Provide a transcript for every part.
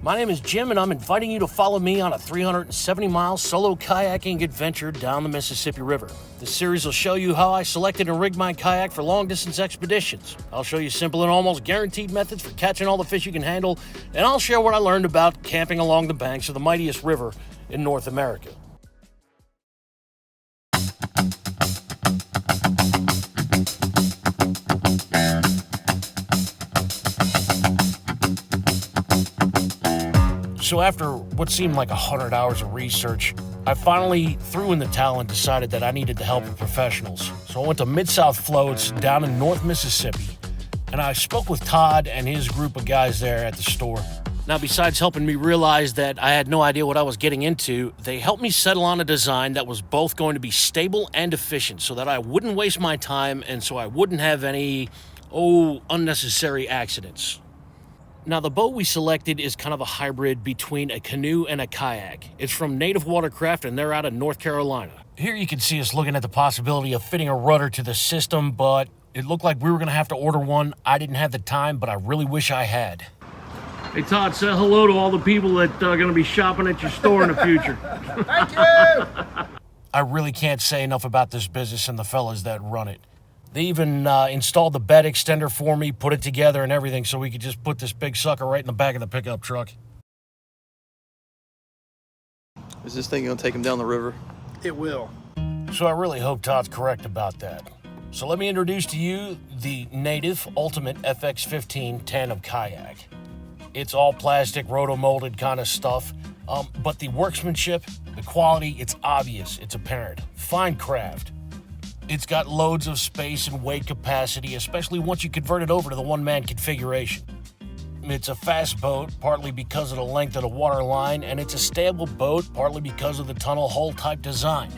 My name is Jim, and I'm inviting you to follow me on a 370-mile solo kayaking adventure down the Mississippi River. This series will show you how I selected and rigged my kayak for long-distance expeditions. I'll show you simple and almost guaranteed methods for catching all the fish you can handle, and I'll share what I learned about camping along the banks of the mightiest river in North America. So after what seemed like 100 hours of research, I finally threw in the towel and decided that I needed the help of professionals. So I went to Mid-South Floats down in North Mississippi, and I spoke with Todd and his group of guys there at the store. Now, besides helping me realize that I had no idea what I was getting into, they helped me settle on a design that was both going to be stable and efficient so that I wouldn't waste my time and so I wouldn't have any, unnecessary accidents. Now, the boat we selected is kind of a hybrid between a canoe and a kayak. It's from Native Watercraft, and they're out of North Carolina. Here you can see us looking at the possibility of fitting a rudder to the system, but it looked like we were going to have to order one. I didn't have the time, but I really wish I had. Hey, Todd, say hello to all the people that are going to be shopping at your store in the future. Thank you! I really can't say enough about this business and the fellas that run it. They even installed the bed extender for me, put it together and everything so we could just put this big sucker right in the back of the pickup truck. Is this thing gonna take him down the river? It will. So I really hope Todd's correct about that. So let me introduce to you the Native Ultimate FX15 Tandem Kayak. It's all plastic, roto-molded kind of stuff, but the workmanship, the quality, it's obvious, it's apparent. Fine craft. It's got loads of space and weight capacity, especially once you convert it over to the one-man configuration. It's a fast boat, partly because of the length of the water line, and it's a stable boat, partly because of the tunnel hull type design.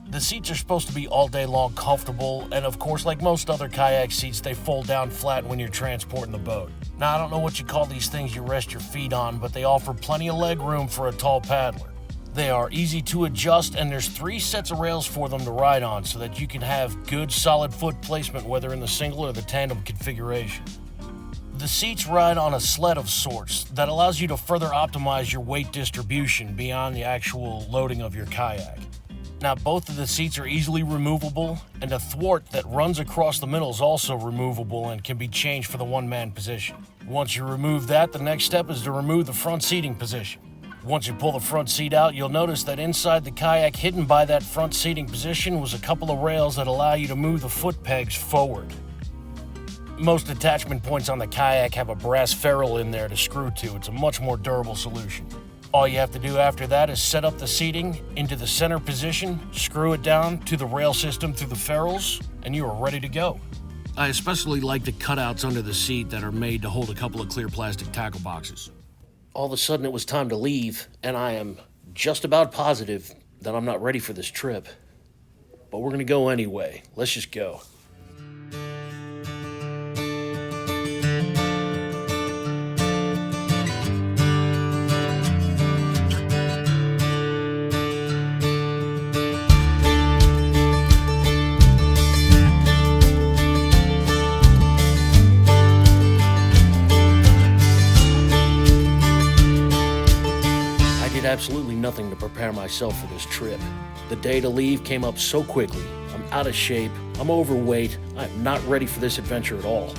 The seats are supposed to be all day long comfortable, and of course, like most other kayak seats, they fold down flat when you're transporting the boat. Now, I don't know what you call these things you rest your feet on, but they offer plenty of leg room for a tall paddler. They are easy to adjust, and there's 3 sets of rails for them to ride on so that you can have good solid foot placement whether in the single or the tandem configuration. The seats ride on a sled of sorts that allows you to further optimize your weight distribution beyond the actual loading of your kayak. Now, both of the seats are easily removable, and a thwart that runs across the middle is also removable and can be changed for the one-man position. Once you remove that, the next step is to remove the front seating position. Once you pull the front seat out, you'll notice that inside the kayak, hidden by that front seating position, was a couple of rails that allow you to move the foot pegs forward. Most attachment points on the kayak have a brass ferrule in there to screw to. It's a much more durable solution. All you have to do after that is set up the seating into the center position, screw it down to the rail system through the ferrules, and you are ready to go. I especially like the cutouts under the seat that are made to hold a couple of clear plastic tackle boxes. All of a sudden it was time to leave, and I am just about positive that I'm not ready for this trip. But we're gonna go anyway. Let's just go. Absolutely nothing to prepare myself for this trip. The day to leave came up so quickly. I'm out of shape, I'm overweight, I'm not ready for this adventure at all.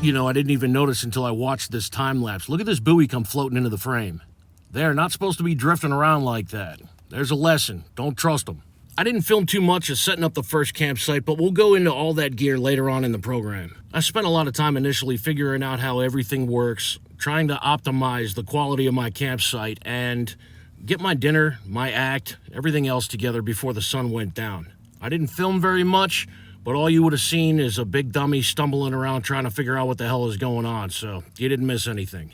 You know, I didn't even notice until I watched this time lapse. Look at this buoy come floating into the frame. They're not supposed to be drifting around like that. There's a lesson. Don't trust them. I didn't film too much of setting up the first campsite, but we'll go into all that gear later on in the program. I spent a lot of time initially figuring out how everything works, trying to optimize the quality of my campsite, and get my dinner, my act, everything else together before the sun went down. I didn't film very much, but all you would have seen is a big dummy stumbling around trying to figure out what the hell is going on, so you didn't miss anything.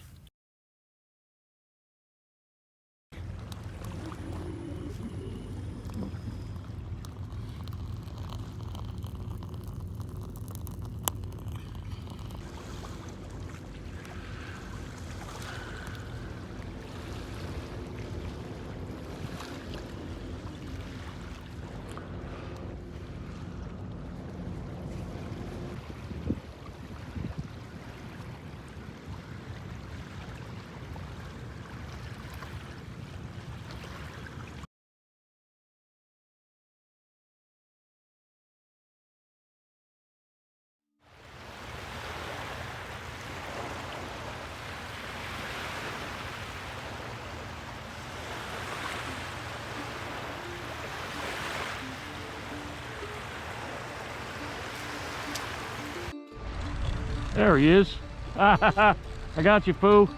There he is. I got you, fool.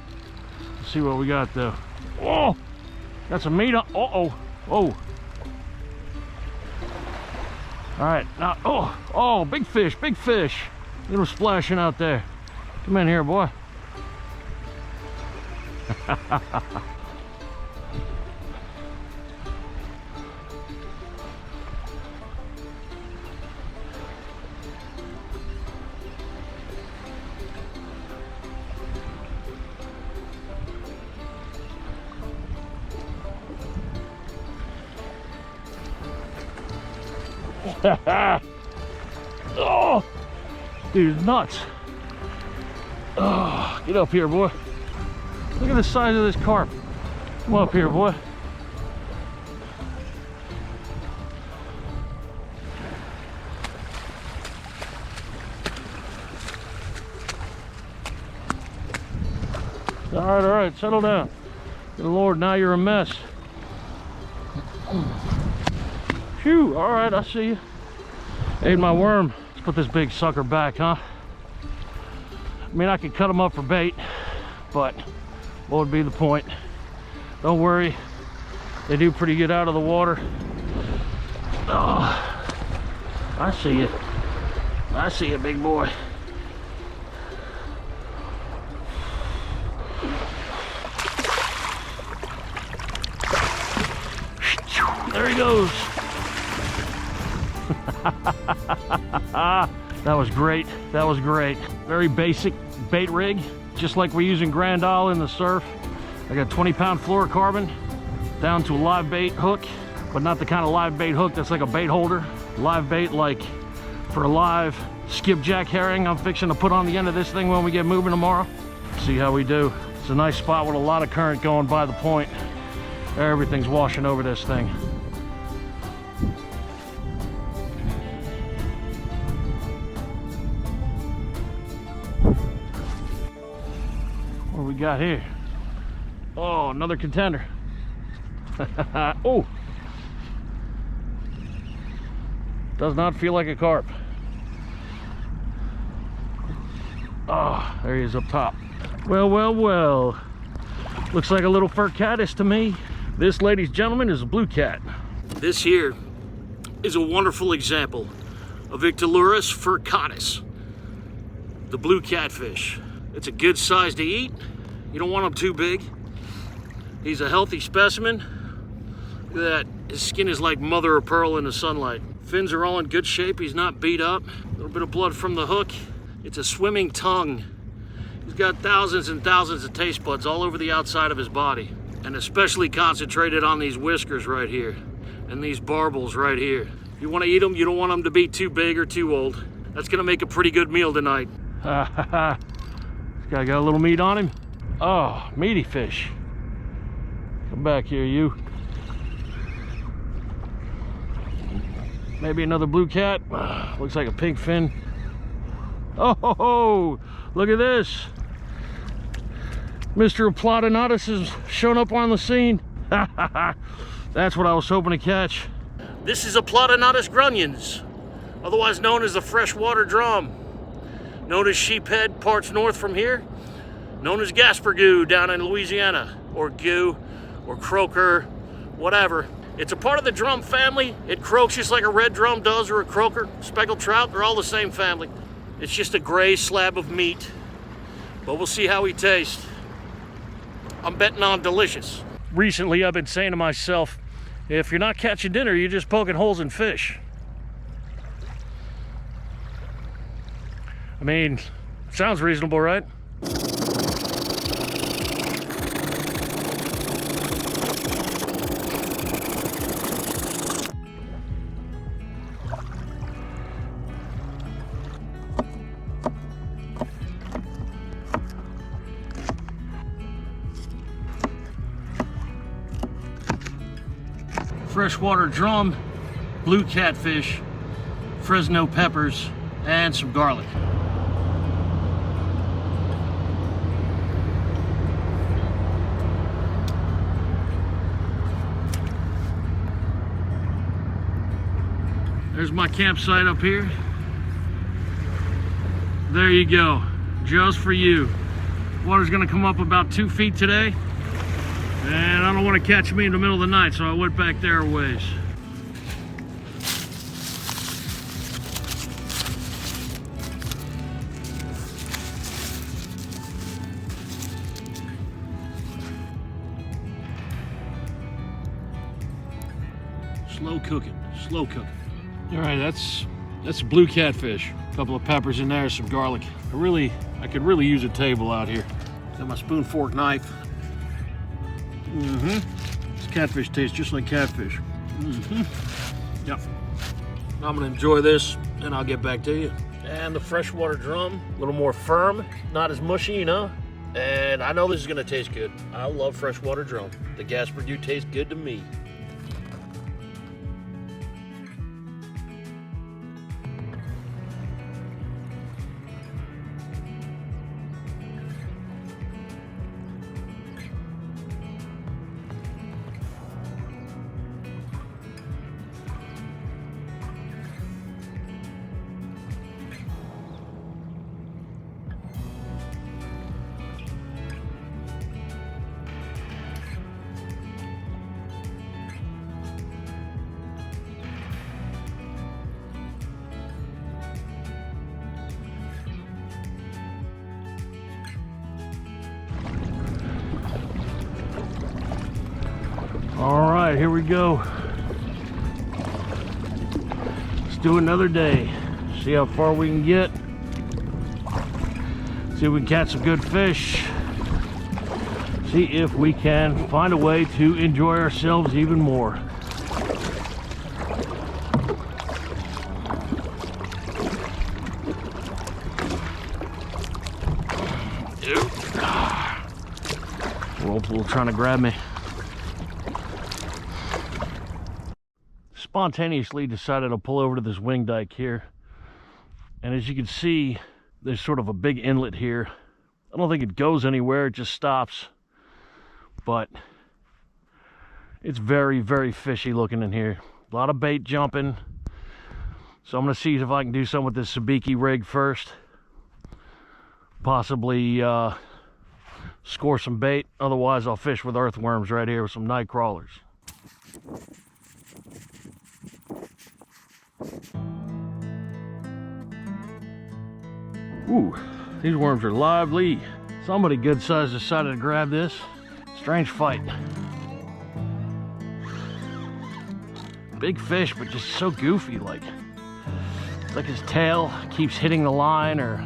Let's see what we got though. Oh, got some meat on. Uh-oh. Oh. All right, now, oh, big fish, big fish. Little splashing out there. Come in here, boy. Oh, dude, nuts. Oh, get up here, boy. Look at the size of this carp. Come up here, boy. All right, settle down. Good Lord, now you're a mess. Phew, all right, I see you. Ate my worm. Let's put this big sucker back, huh? I mean, I could cut them up for bait, but what would be the point? Don't worry, they do pretty good out of the water. Oh, I see you. I see you, big boy. There he goes. That was great. That was great. Very basic bait rig, just like we use in Grand Isle in the surf. I got 20-pound fluorocarbon down to a live bait hook, but not the kind of live bait hook that's like a bait holder. Live bait like for a live skipjack herring I'm fixing to put on the end of this thing when we get moving tomorrow. See how we do. It's a nice spot with a lot of current going by the point. Everything's washing over this thing. What we got here? Oh, another contender. Oh, does not feel like a carp. Oh, there he is up top. Well, well, well. Looks like a little fur caddis to me. This, ladies and gentlemen, is a blue cat. This here is a wonderful example of Ictalurus furcatus, the blue catfish. It's a good size to eat. You don't want him too big. He's a healthy specimen. Look at that. His skin is like mother of pearl in the sunlight. Fins are all in good shape. He's not beat up. A little bit of blood from the hook. It's a swimming tongue. He's got thousands and thousands of taste buds all over the outside of his body, and especially concentrated on these whiskers right here and these barbels right here. If you want to eat them, you don't want them to be too big or too old. That's gonna make a pretty good meal tonight. This guy got a little meat on him. Oh, meaty fish. Come back here, you. Maybe another blue cat. Looks like a pink fin. Oh, ho, ho. Look at this. Mr. Aplodonatus has shown up on the scene. That's what I was hoping to catch. This is Aplodonatus grunions, otherwise known as the freshwater drum, known as sheephead parts north from here, known as gaspergoo down in Louisiana, or goo, or croaker, whatever. It's a part of the drum family. It croaks just like a red drum does, or a croaker. Speckled trout, they're all the same family. It's just a gray slab of meat, but we'll see how he tastes. I'm betting on delicious. Recently, I've been saying to myself, if you're not catching dinner, you're just poking holes in fish. I mean, sounds reasonable, right? Freshwater drum, blue catfish, Fresno peppers, and some garlic. There's my campsite up here. There you go. just for you. Water's gonna come up about 2 feet today, and I don't want to catch me in the middle of the night, so I went back there a ways. Slow cooking, slow cooking. All right, that's a blue catfish. A couple of peppers in there, some garlic. I could really use a table out here. Got my spoon, fork, knife. This catfish tastes just like catfish. Yep. I'm gonna enjoy this, and I'll get back to you. And the freshwater drum, a little more firm, not as mushy, you know. And I know this is gonna taste good. I love freshwater drum. The Gasper do taste good to me. All right, here we go. Let's do another day. See how far we can get. See if we can catch some good fish. See if we can find a way to enjoy ourselves even more. Whirlpool trying to grab me. Spontaneously decided to pull over to this wing dike here, and as you can see, there's sort of a big inlet here. I don't think it goes anywhere, it just stops, but it's very, very fishy looking in here. A lot of bait jumping, so I'm gonna see if I can do something with this sabiki rig first, possibly score some bait. Otherwise I'll fish with earthworms right here with some night crawlers. Ooh, these worms are lively. Somebody good size decided to grab this. Strange fight. Big fish, but just so goofy, like it's like his tail keeps hitting the line, or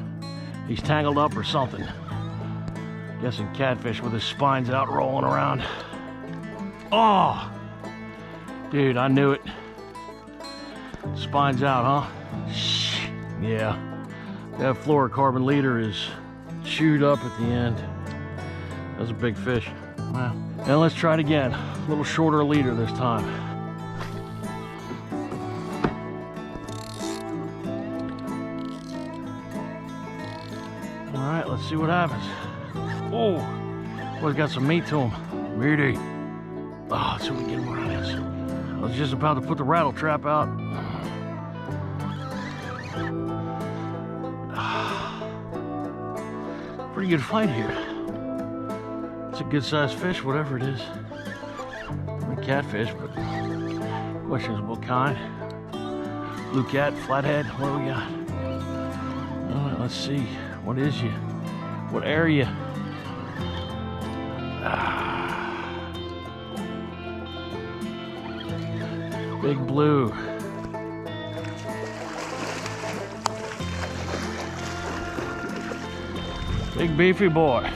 he's tangled up or something. Guessing catfish with his spines out rolling around. Oh, dude, I knew it. Spines out, huh? Yeah. That fluorocarbon leader is chewed up at the end. That was a big fish. Wow. And let's try it again. A little shorter leader this time. All right, let's see what happens. Oh, well, it's got some meat to him. Meaty. Oh, let's see if we can get him around this. I was just about to put the rattle trap out. Pretty good fight here. It's a good sized fish, whatever it is. A catfish, but question is what kind. Blue cat, flathead, what do we got? All right, let's see. What is you? What area? Big blue. Big beefy boy.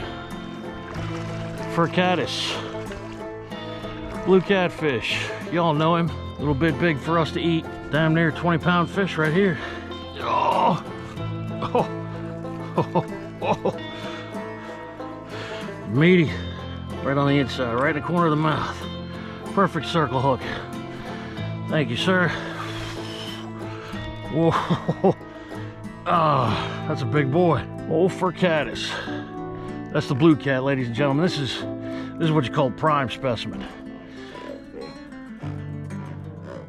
Fur caddis. Blue catfish. Y'all know him. A little bit big for us to eat. Damn near 20-pound fish right here. Oh. Oh. Oh. Oh. Meaty. Right on the inside, right in the corner of the mouth. Perfect circle hook. Thank you, sir. Whoa. Ah, that's a big boy. Old fur caddis. That's the blue cat, ladies and gentlemen. This is what you call prime specimen.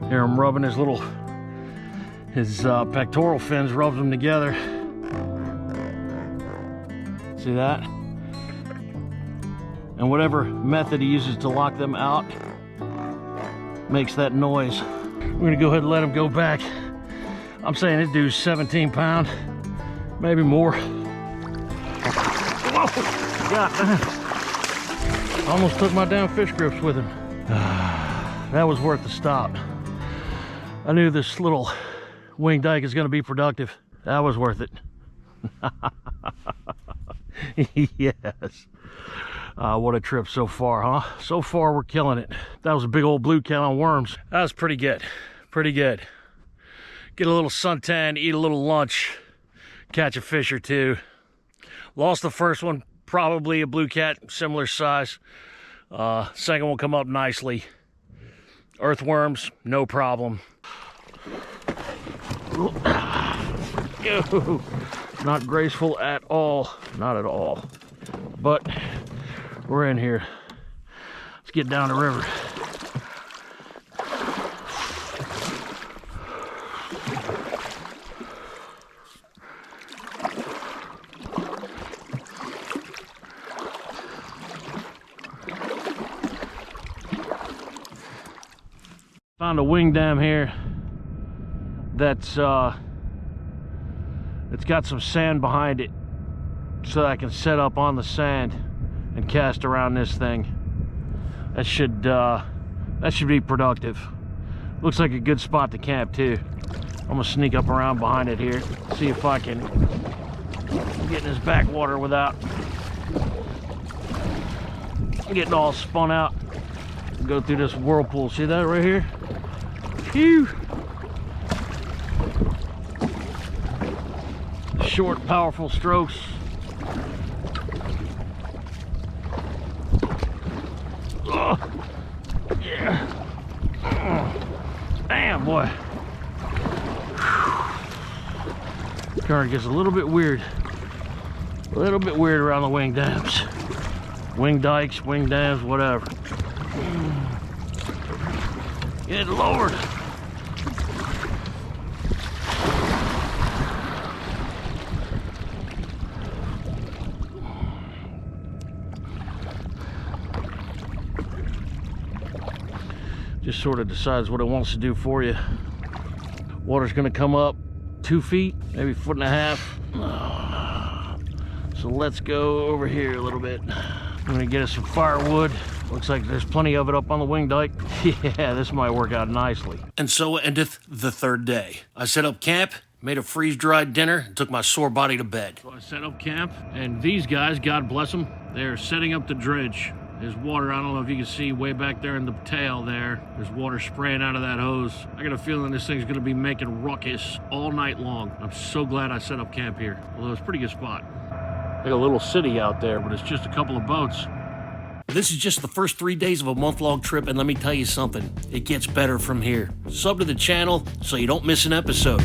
Hear him rubbing his pectoral fins, rubs them together. See that? And whatever method he uses to lock them out makes that noise. We're gonna go ahead and let him go back. I'm saying this dude's 17 pound, maybe more. Whoa, God, almost took my damn fish grips with him. That was worth the stop. I knew this little wing dike is gonna be productive. That was worth it. Yes. What a trip so far, huh? So far, we're killing it. That was a big old blue cat on worms. That was pretty good. Pretty good. Get a little suntan, eat a little lunch, catch a fish or two. Lost the first one, probably a blue cat, similar size. Second one come up nicely. Earthworms, no problem. Not graceful at all. Not at all. But we're in here. Let's get down the river. Found a wing dam here that's it's got some sand behind it, so I can set up on the sand and cast around this thing. That should be productive. Looks like a good spot to camp too. I'm gonna sneak up around behind it here, see if I can get in this backwater without getting all spun out. Go through this whirlpool. See that right here? Phew! Short, powerful strokes. Oh, yeah. Damn, boy. Current gets a little bit weird. A little bit weird around the wing dams. Wing dikes, wing dams, whatever. Good Lord. Just sort of decides what it wants to do for you. Water's gonna come up 2 feet, maybe 1.5 feet. So let's go over here a little bit. I'm gonna get us some firewood. Looks like there's plenty of it up on the wing dike. Yeah, this might work out nicely. And so endeth the third day. I set up camp, made a freeze-dried dinner, and took my sore body to bed. So I set up camp, and these guys, God bless them, they're setting up the dredge. There's water, I don't know if you can see way back there in the tail there. There's water spraying out of that hose. I got a feeling this thing's gonna be making ruckus all night long. I'm so glad I set up camp here. Although it's a pretty good spot. Like a little city out there, but it's just a couple of boats. This is just the first 3 days of a month-long trip, and let me tell you something, it gets better from here. Sub to the channel so you don't miss an episode.